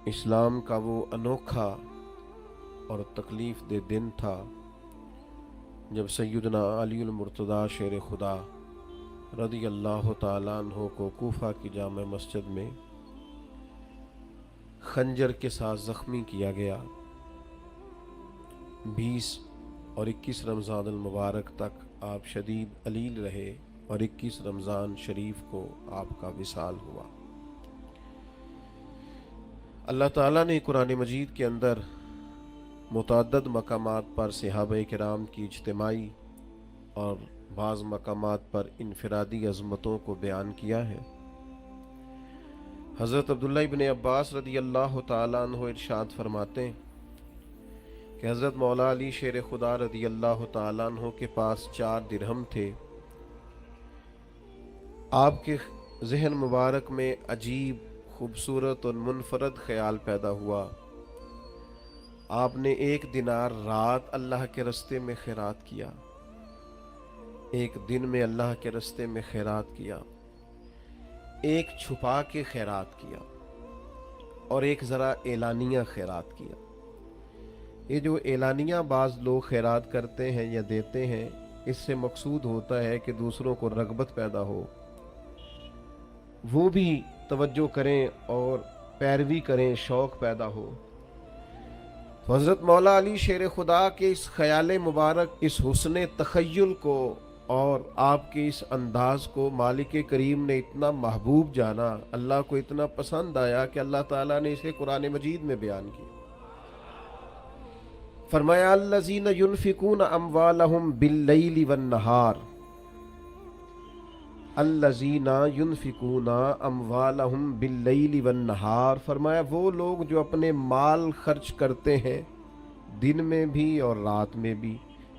اسلام کا وہ انوکھا اور تکلیف دہ دن تھا جب سیدنا علی المرتضیٰ شیر خدا رضی اللہ تعالیٰ عنہ کو کوفہ کی جامع مسجد میں خنجر کے ساتھ زخمی کیا گیا۔ 20 اور 21 رمضان المبارک تک آپ شدید علیل رہے اور 21 رمضان شریف کو آپ کا وصال ہوا۔ اللہ تعالیٰ نے قرآن مجید کے اندر متعدد مقامات پر صحابہ کرام کی اجتماعی اور بعض مقامات پر انفرادی عظمتوں کو بیان کیا ہے۔ حضرت عبداللہ ابن عباس رضی اللہ تعالیٰ عنہ ارشاد فرماتے ہیں کہ حضرت مولا علی شیر خدا رضی اللہ تعالیٰ عنہ کے پاس 4 درہم تھے۔ آپ کے ذہن مبارک میں عجیب، خوبصورت اور منفرد خیال پیدا ہوا۔ آپ نے 1 دینار رات اللہ کے رستے میں خیرات کیا، 1 دن میں اللہ کے رستے میں خیرات کیا، 1 چھپا کے خیرات کیا اور 1 ذرا اعلانیہ خیرات کیا۔ یہ جو اعلانیہ بعض لوگ خیرات کرتے ہیں یا دیتے ہیں، اس سے مقصود ہوتا ہے کہ دوسروں کو رغبت پیدا ہو، وہ بھی توجہ کریں اور پیروی کریں، شوق پیدا ہو۔ تو حضرت مولا علی شیر خدا کے اس خیال مبارک، اس حسن تخیل کو اور آپ کے اس انداز کو مالک کریم نے اتنا محبوب جانا، اللہ کو اتنا پسند آیا کہ اللہ تعالیٰ نے اسے قرآن مجید میں بیان کیا۔ فرمایا الذین ینفقون اموالہم باللیل والنہار، الذین ینفقون اموالہم باللیل والنہار، فرمایا وہ لوگ جو اپنے مال خرچ کرتے ہیں دن میں بھی اور رات میں بھی،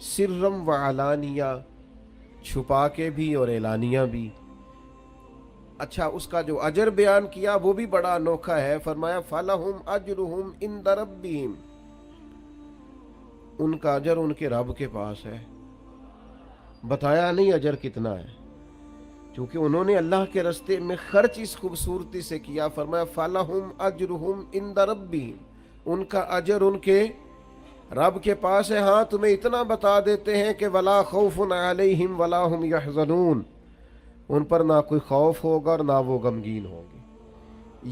سرم و علانیہ، چھپا کے بھی اور اعلانیہ بھی۔ اچھا، اس کا جو اجر بیان کیا وہ بھی بڑا انوکھا ہے۔ فرمایا فَلَهُمْ أَجْرُهُمْ عِنْدَ رَبِّهِمْ، ان کا اجر ان کے رب کے پاس ہے۔ بتایا نہیں اجر کتنا ہے، کیونکہ انہوں نے اللہ کے راستے میں خرچ اس خوبصورتی سے کیا۔ فرمایا فَلَهُمْ أَجْرُهُمْ عِنْدَ رَبِّهِمْ، ان کا اجر ان کے رب کے پاس ہے۔ ہاں، تمہیں اتنا بتا دیتے ہیں کہ وَلَا خَوْفٌ عَلَيْهِمْ وَلَا هُمْ يَحْزَنُونَ، ان پر نہ کوئی خوف ہوگا اور نہ وہ غمگین ہوں گے۔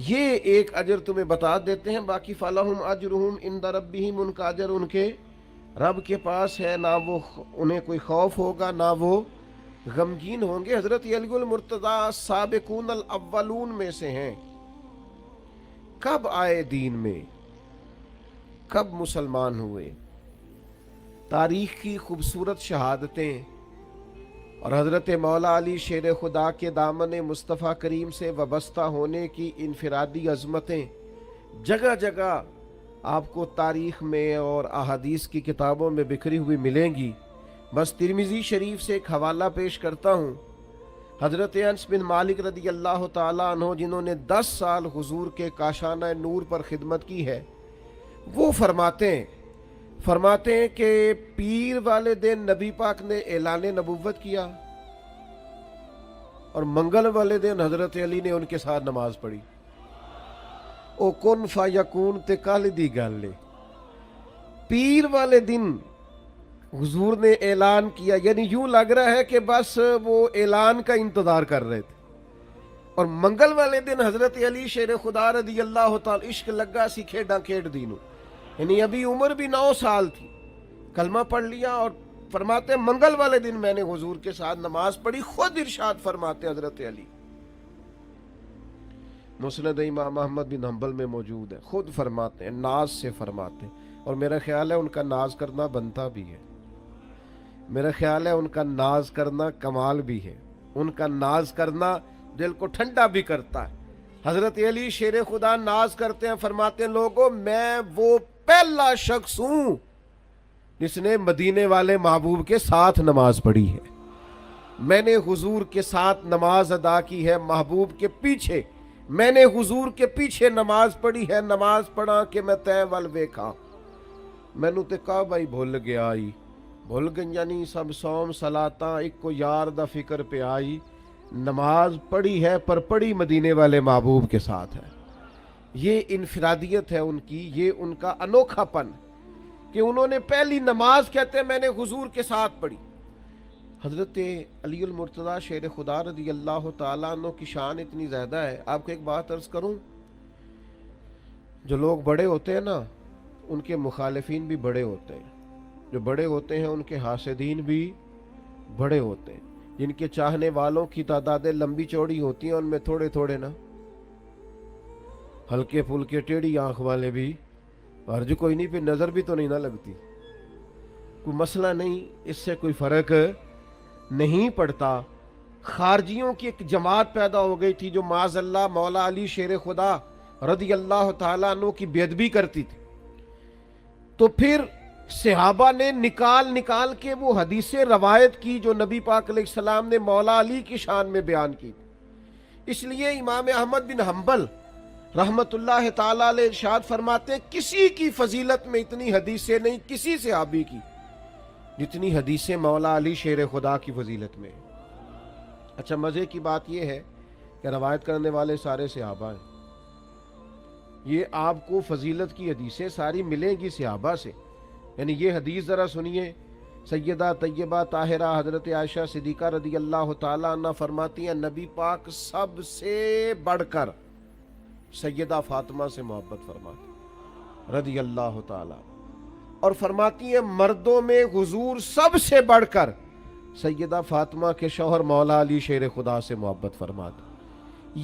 یہ ایک اجر تمہیں بتا دیتے ہیں، باقی فَلَهُمْ أَجْرُهُمْ عِنْدَ رَبِّهِمْ، ان کا اجر ان کے رب کے پاس ہے، نہ وہ انہیں کوئی خوف ہوگا نہ وہ غمگین ہوں گے۔ حضرت علی المرتضیٰ سابقون الاولون میں سے ہیں۔ کب آئے دین میں، کب مسلمان ہوئے، تاریخ کی خوبصورت شہادتیں اور حضرت مولا علی شیر خدا کے دامن مصطفیٰ کریم سے وابستہ ہونے کی انفرادی عظمتیں جگہ جگہ آپ کو تاریخ میں اور احادیث کی کتابوں میں بکھری ہوئی ملیں گی۔ بس ترمذی شریف سے ایک حوالہ پیش کرتا ہوں۔ حضرت انس بن مالک رضی اللہ تعالیٰ عنہ، جنہوں نے 10 سال حضور کے کاشانہ نور پر خدمت کی ہے، وہ فرماتے ہیں کہ پیر والے دن نبی پاک نے اعلان نبوت کیا اور منگل والے دن حضرت علی نے ان کے ساتھ نماز پڑھی۔ او کن فیکون تے کال دی گل، پیر والے دن حضور نے اعلان کیا، یعنی یوں لگ رہا ہے کہ بس وہ اعلان کا انتظار کر رہے تھے، اور منگل والے دن حضرت علی شیر خدا رضی اللہ تعالی عشق لگا سی کھیڈاں کھیڈ دینوں، یعنی ابھی عمر بھی 9 سال تھی، کلمہ پڑھ لیا، اور فرماتے ہیں منگل والے دن میں نے حضور کے ساتھ نماز پڑھی۔ خود ارشاد فرماتے حضرت علی، مسند امام احمد بن حنبل میں موجود ہے، خود فرماتے ہیں، ناز سے فرماتے ہیں، اور میرا خیال ہے ان کا ناز کرنا بنتا بھی ہے، میرا خیال ہے ان کا ناز کرنا کمال بھی ہے، ان کا ناز کرنا دل کو ٹھنڈا بھی کرتا ہے۔ حضرت علی شیر خدا ناز کرتے ہیں، فرماتے ہیں لوگوں، میں وہ پہلا شخص ہوں جس نے مدینے والے محبوب کے ساتھ نماز پڑھی ہے، میں نے حضور کے ساتھ نماز ادا کی ہے، محبوب کے پیچھے میں نے حضور کے پیچھے نماز پڑھی ہے، نماز پڑھا کہ میں تے ول ویکھا، مینوں تے کعبہ ہی بھول گیا آئی، بھول گئیاں نہیں سب سوم صلاتاں، ایک کو یار دا فکر پہ آئی، نماز پڑھی ہے پر پڑھی مدینے والے محبوب کے ساتھ ہے۔ یہ انفرادیت ہے ان کی، یہ ان کا انوکھا پن کہ انہوں نے پہلی نماز کہتے ہیں میں نے حضور کے ساتھ پڑھی۔ حضرت علی المرتضیٰ شیر خدا رضی اللہ تعالیٰ عنہ کی شان اتنی زیادہ ہے۔ آپ کو ایک بات عرض کروں، جو لوگ بڑے ہوتے ہیں نا ان کے مخالفین بھی بڑے ہوتے ہیں، جو بڑے ہوتے ہیں ان کے حاسدین بھی بڑے ہوتے ہیں، جن کے چاہنے والوں کی تعدادیں لمبی چوڑی ہوتی ہیں ان میں تھوڑے تھوڑے نا ہلکے پھلکے ٹیڑھی آنکھ والے بھی، حرج کوئی نہیں، پھر نظر بھی تو نہیں نہ لگتی، کوئی مسئلہ نہیں، اس سے کوئی فرق نہیں پڑتا۔ خارجیوں کی ایک جماعت پیدا ہو گئی تھی جو معاذ اللہ مولا علی شیر خدا رضی اللہ تعالیٰ عنہ کی بے ادبی کرتی تھی، تو پھر صحابہ نے نکال کے وہ حدیثیں روایت کی جو نبی پاک علیہ السلام نے مولا علی کی شان میں بیان کی۔ اس لیے امام احمد بن حنبل رحمت اللہ تعالیٰ علیہ ارشاد فرماتے ہیں کسی کی فضیلت میں اتنی حدیثیں نہیں کسی صحابی کی جتنی حدیثیں مولا علی شیر خدا کی فضیلت میں۔ اچھا مزے کی بات یہ ہے کہ روایت کرنے والے سارے صحابہ ہیں، یہ آپ کو فضیلت کی حدیثیں ساری ملیں گی صحابہ سے۔ یعنی یہ حدیث ذرا سنیے، سیدہ طیبہ طاہرہ حضرت عائشہ صدیقہ رضی اللہ تعالیٰ عنہ فرماتی ہیں نبی پاک سب سے بڑھ کر سیدہ فاطمہ سے محبت فرماتی رضی اللہ تعالیٰ، اور فرماتی ہیں مردوں میں حضور سب سے بڑھ کر سیدہ فاطمہ کے شوہر مولا علی شیر خدا سے محبت فرماتے۔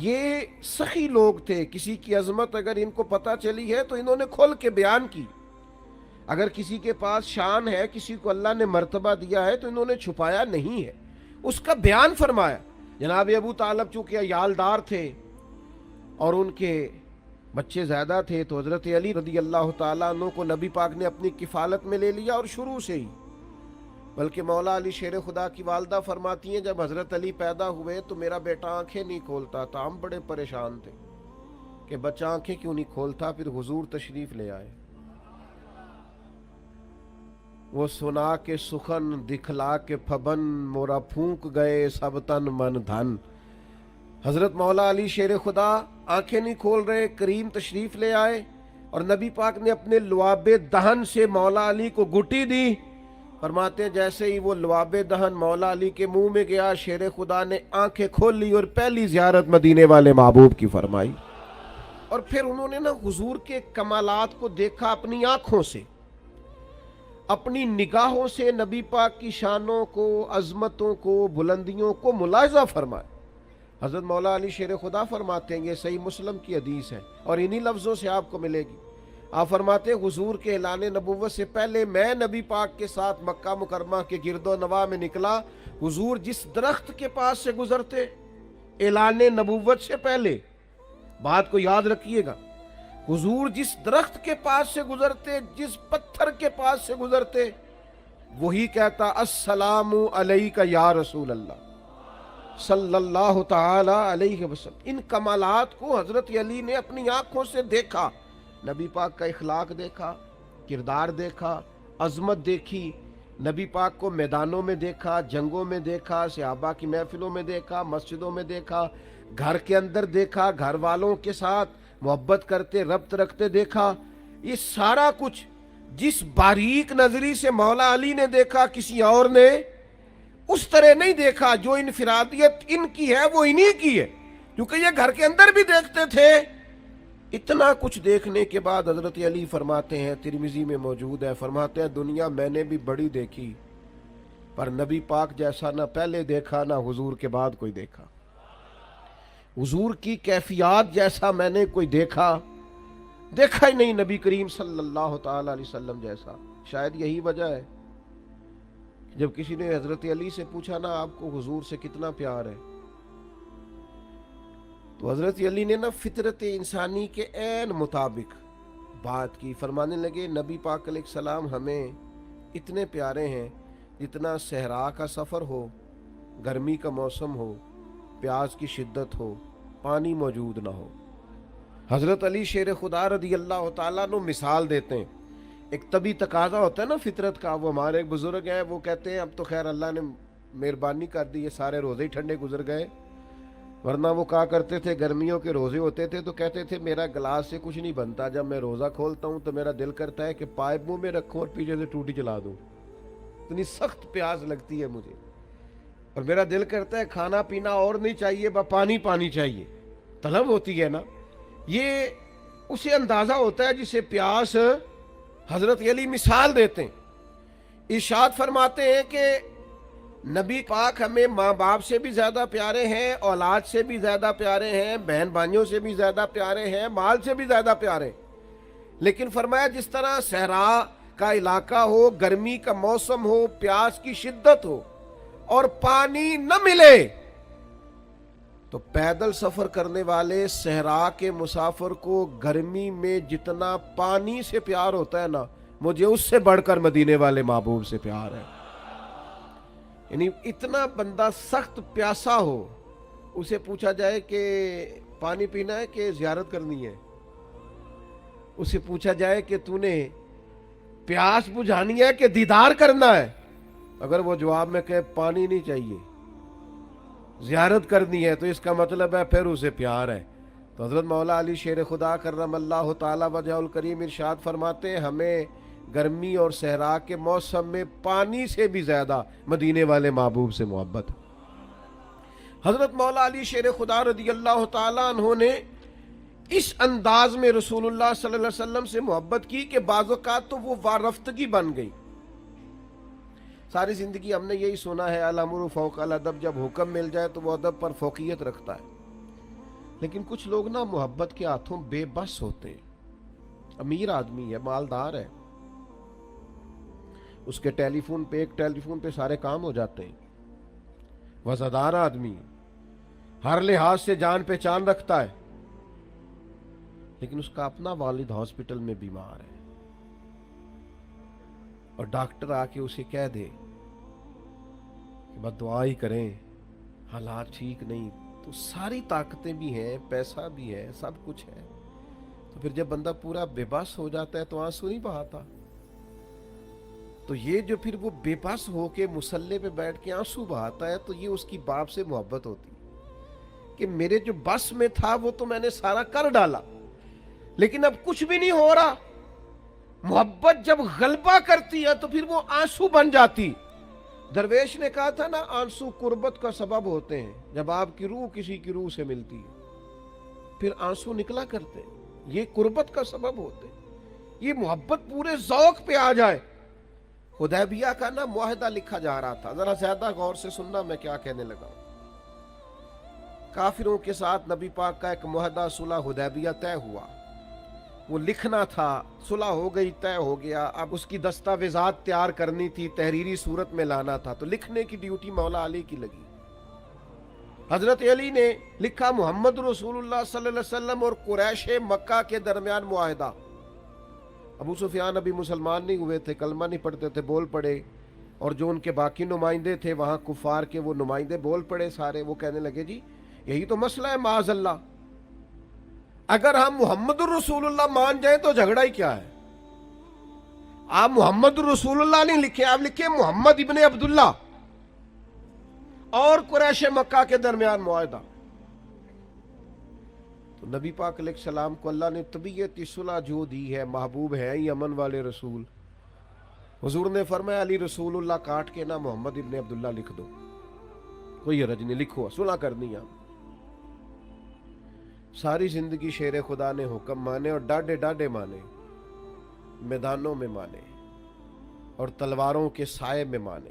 یہ سخی لوگ تھے، کسی کی عظمت اگر ان کو پتہ چلی ہے تو انہوں نے کھل کے بیان کی، اگر کسی کے پاس شان ہے، کسی کو اللہ نے مرتبہ دیا ہے تو انہوں نے چھپایا نہیں ہے، اس کا بیان فرمایا۔ جناب ابو طالب چونکہ عیالدار تھے اور ان کے بچے زیادہ تھے تو حضرت علی رضی اللہ تعالیٰ عنہ کو نبی پاک نے اپنی کفالت میں لے لیا، اور شروع سے ہی بلکہ مولا علی شیر خدا کی والدہ فرماتی ہیں جب حضرت علی پیدا ہوئے تو میرا بیٹا آنکھیں نہیں کھولتا تھا، ہم بڑے پریشان تھے کہ بچہ آنکھیں کیوں نہیں کھولتا، پھر حضور تشریف لے آئے، وہ سنا کے سخن دکھلا کے پھبن مورا پھونک گئے سب تن من دھن۔ حضرت مولا علی شیر خدا آنکھیں نہیں کھول رہے، کریم تشریف لے آئے اور نبی پاک نے اپنے لعاب دہن سے مولا علی کو گھٹی دی۔ فرماتے ہیں جیسے ہی وہ لعاب دہن مولا علی کے منہ میں گیا شیر خدا نے آنکھیں کھول لی اور پہلی زیارت مدینے والے محبوب کی فرمائی، اور پھر انہوں نے نا حضور کے کمالات کو دیکھا اپنی آنکھوں سے، اپنی نگاہوں سے نبی پاک کی شانوں کو، عظمتوں کو، بلندیوں کو ملاحظہ فرمایا۔ حضرت مولا علی شیر خدا فرماتے ہیں یہ صحیح مسلم کی حدیث ہے اور انہی لفظوں سے آپ کو ملے گی۔ آپ فرماتے ہیں حضور کے اعلان نبوت سے پہلے میں نبی پاک کے ساتھ مکہ مکرمہ کے گرد و نواح میں نکلا، حضور جس درخت کے پاس سے گزرتے اعلان نبوت سے پہلے، بات کو یاد رکھیے گا، حضور جس درخت کے پاس سے گزرتے، جس پتھر کے پاس سے گزرتے، وہی کہتا السلام علیک یا رسول اللہ صلی اللہ تعالی علیہ وسلم۔ ان کمالات کو حضرت علی نے اپنی آنکھوں سے دیکھا، نبی پاک کا اخلاق دیکھا، کردار دیکھا، عظمت دیکھی، نبی پاک کو میدانوں میں دیکھا، جنگوں میں دیکھا، صحابہ کی محفلوں میں دیکھا، مسجدوں میں دیکھا، گھر کے اندر دیکھا، گھر والوں کے ساتھ محبت کرتے ربط رکھتے دیکھا۔ یہ سارا کچھ جس باریک نظری سے مولا علی نے دیکھا کسی اور نے اس طرح نہیں دیکھا، جو انفرادیت ان کی ہے وہ انہی کی ہے، کیونکہ یہ گھر کے اندر بھی دیکھتے تھے۔ اتنا کچھ دیکھنے کے بعد حضرت علی فرماتے ہیں، ترمذی میں موجود ہے، فرماتے ہیں دنیا میں نے بھی بڑی دیکھی پر نبی پاک جیسا نہ پہلے دیکھا نہ حضور کے بعد کوئی دیکھا، حضور کی کیفیات جیسا میں نے کوئی دیکھا ہی نہیں، نبی کریم صلی اللہ تعالی علیہ وسلم جیسا۔ شاید یہی وجہ ہے جب کسی نے حضرت علی سے پوچھا نا آپ کو حضور سے کتنا پیار ہے، تو حضرت علی نے نا فطرت انسانی کے عین مطابق بات کی، فرمانے لگے نبی پاک علیہ السلام ہمیں اتنے پیارے ہیں جتنا صحرا کا سفر ہو، گرمی کا موسم ہو، پیاس کی شدت ہو، پانی موجود نہ ہو۔ حضرت علی شیر خدا رضی اللہ تعالیٰ عنہ مثال دیتے ہیں، ایک طبی تقاضا ہوتا ہے نا فطرت کا، وہ ہمارے ایک بزرگ ہیں وہ کہتے ہیں اب تو خیر اللہ نے مہربانی کر دی، یہ سارے روزے ہی ٹھنڈے گزر گئے، ورنہ وہ کہا کرتے تھے گرمیوں کے روزے ہوتے تھے تو کہتے تھے میرا گلاس سے کچھ نہیں بنتا، جب میں روزہ کھولتا ہوں تو میرا دل کرتا ہے کہ پائپ منہ میں رکھوں اور پیچھے سے ٹوٹی چلا دوں، اتنی سخت پیاس لگتی ہے مجھے، اور میرا دل کرتا ہے کھانا پینا اور نہیں چاہیے، بس پانی پانی چاہیے، طلب ہوتی ہے نا۔ یہ اسے اندازہ ہوتا ہے جسے پیاس حضرت علی مثال دیتے ہیں، ارشاد فرماتے ہیں کہ نبی پاک ہمیں ماں باپ سے بھی زیادہ پیارے ہیں، اولاد سے بھی زیادہ پیارے ہیں، بہن بھائیوں سے بھی زیادہ پیارے ہیں، مال سے بھی زیادہ پیارے ہیں، لیکن فرمایا جس طرح صحرا کا علاقہ ہو، گرمی کا موسم ہو، پیاس کی شدت ہو اور پانی نہ ملے تو پیدل سفر کرنے والے صحرا کے مسافر کو گرمی میں جتنا پانی سے پیار ہوتا ہے نا، مجھے اس سے بڑھ کر مدینے والے محبوب سے پیار ہے۔ یعنی اتنا بندہ سخت پیاسا ہو، اسے پوچھا جائے کہ پانی پینا ہے کہ زیارت کرنی ہے، اسے پوچھا جائے کہ تو نے پیاس بجھانی ہے کہ دیدار کرنا ہے، اگر وہ جواب میں کہے پانی نہیں چاہیے زیارت کرنی ہے، تو اس کا مطلب ہے پھر اسے پیار ہے۔ تو حضرت مولا علی شیر خدا کرم اللہ تعالی وجہ الکریم ارشاد فرماتے ہیں ہمیں گرمی اور صحرا کے موسم میں پانی سے بھی زیادہ مدینے والے محبوب سے محبت۔ حضرت مولا علی شیر خدا رضی اللہ تعالیٰ عنہ نے اس انداز میں رسول اللہ صلی اللہ علیہ وسلم سے محبت کی کہ بعض اوقات تو وہ وارفتگی بن گئی۔ ساری زندگی ہم نے یہی سنا ہے الامر فوق الادب، جب حکم مل جائے تو وہ ادب پر فوقیت رکھتا ہے، لیکن کچھ لوگ نا محبت کے ہاتھوں بے بس ہوتے ہیں۔ امیر آدمی ہے، مالدار ہے، اس کے ایک ٹیلی فون پہ سارے کام ہو جاتے ہیں، وزادار آدمی، ہر لحاظ سے جان پہچان رکھتا ہے، لیکن اس کا اپنا والد ہاسپٹل میں بیمار ہے اور ڈاکٹر آ کے اسے کہہ دے کہ بس دعا ہی کریں، حالات ٹھیک نہیں، تو ساری طاقتیں بھی ہیں، پیسہ بھی ہے، سب کچھ ہے، تو پھر جب بندہ پورا بے بس ہو جاتا ہے تو آنسو نہیں بہاتا۔ تو یہ جو پھر وہ بے بس ہو کے مصلے پہ بیٹھ کے آنسو بہاتا ہے، تو یہ اس کی باپ سے محبت ہوتی کہ میرے جو بس میں تھا وہ تو میں نے سارا کر ڈالا، لیکن اب کچھ بھی نہیں ہو رہا۔ محبت جب غلبہ کرتی ہے تو پھر وہ آنسو بن جاتی۔ درویش نے کہا تھا نا آنسو قربت کا سبب ہوتے ہیں، جب آپ کی روح کسی کی روح سے ملتی ہے پھر آنسو نکلا کرتے ہیں، یہ قربت کا سبب ہوتے ہیں۔ یہ محبت پورے ذوق پہ آ جائے۔ حدیبیہ کا نا معاہدہ لکھا جا رہا تھا، ذرا زیادہ غور سے سننا میں کیا کہنے لگا ہوں۔ کافروں کے ساتھ نبی پاک کا ایک معاہدہ صلح حدیبیہ طے ہوا، وہ لکھنا تھا، صلح ہو گئی، طے ہو گیا، اب اس کی دستاویزات تیار کرنی تھی، تحریری صورت میں لانا تھا، تو لکھنے کی ڈیوٹی مولا علی کی لگی۔ حضرت علی نے لکھا محمد رسول اللہ صلی اللہ علیہ وسلم اور قریش مکہ کے درمیان معاہدہ۔ ابو سفیان ابھی مسلمان نہیں ہوئے تھے، کلمہ نہیں پڑھتے تھے، بول پڑے، اور جو ان کے باقی نمائندے تھے وہاں کفار کے، وہ نمائندے بول پڑے سارے، وہ کہنے لگے جی یہی تو مسئلہ ہے معاذ اللہ، اگر ہم محمد الرسول اللہ مان جائیں تو جھگڑا ہی کیا ہے؟ آپ محمد الرسول اللہ نہیں لکھے، آپ لکھے محمد ابن عبداللہ اور قریش مکہ کے درمیان معاہدہ۔ تو نبی پاک علیہ السلام کو اللہ نے طبیعتی صلح جو دی ہے، محبوب ہے یمن والے رسول، حضور نے فرمایا علی رسول اللہ کاٹ کے نہ محمد ابن عبداللہ لکھ دو، کوئی حرج نہیں، لکھو، صلح کرنی ہے۔ ساری زندگی شیر خدا نے حکم مانے اور ڈاڈے ڈاڈے مانے، میدانوں میں مانے اور تلواروں کے سائے میں مانے،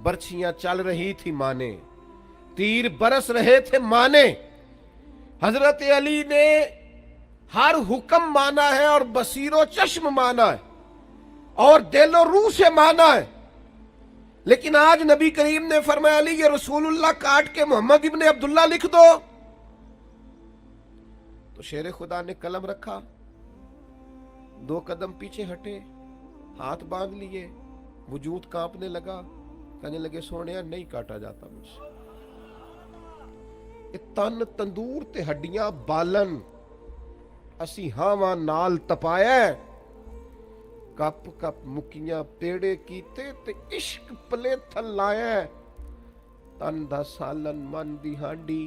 برچھیاں چل رہی تھی مانے، تیر برس رہے تھے مانے۔ حضرت علی نے ہر حکم مانا ہے اور بصیر و چشم مانا ہے اور دل و روح سے مانا ہے، لیکن آج نبی کریم نے فرمایا علی یہ رسول اللہ کاٹ کے محمد ابن عبداللہ لکھ دو، تو شیر خدا نے قلم رکھا، 2 قدم پیچھے ہٹے، ہاتھ باندھ لیے، وجود کانپنے لگا، کہنے لگے سونیا نہیں کاٹا جاتا مجھ سے، تن تندور تے ہڈیاں بالن، اسی ہاواں نال تپایا، کپ کپ مکیاں پیڑے کیتے تے عشق پلے تھل لایا، تن دا سالن من دی ہانڈی،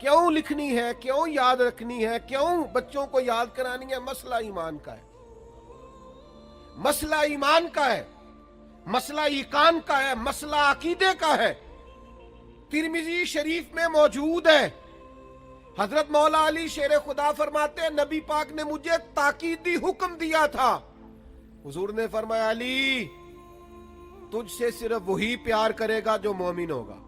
کیوں لکھنی ہے، کیوں یاد رکھنی ہے، کیوں بچوں کو یاد کرانی ہے؟ مسئلہ ایمان کا ہے، مسئلہ ایمان کا ہے، مسئلہ ایقان کا ہے، مسئلہ عقیدے کا ہے۔ ترمذی شریف میں موجود ہے، حضرت مولا علی شیر خدا فرماتے ہیں نبی پاک نے مجھے تاکیدی حکم دیا تھا، حضور نے فرمایا علی تجھ سے صرف وہی پیار کرے گا جو مومن ہوگا۔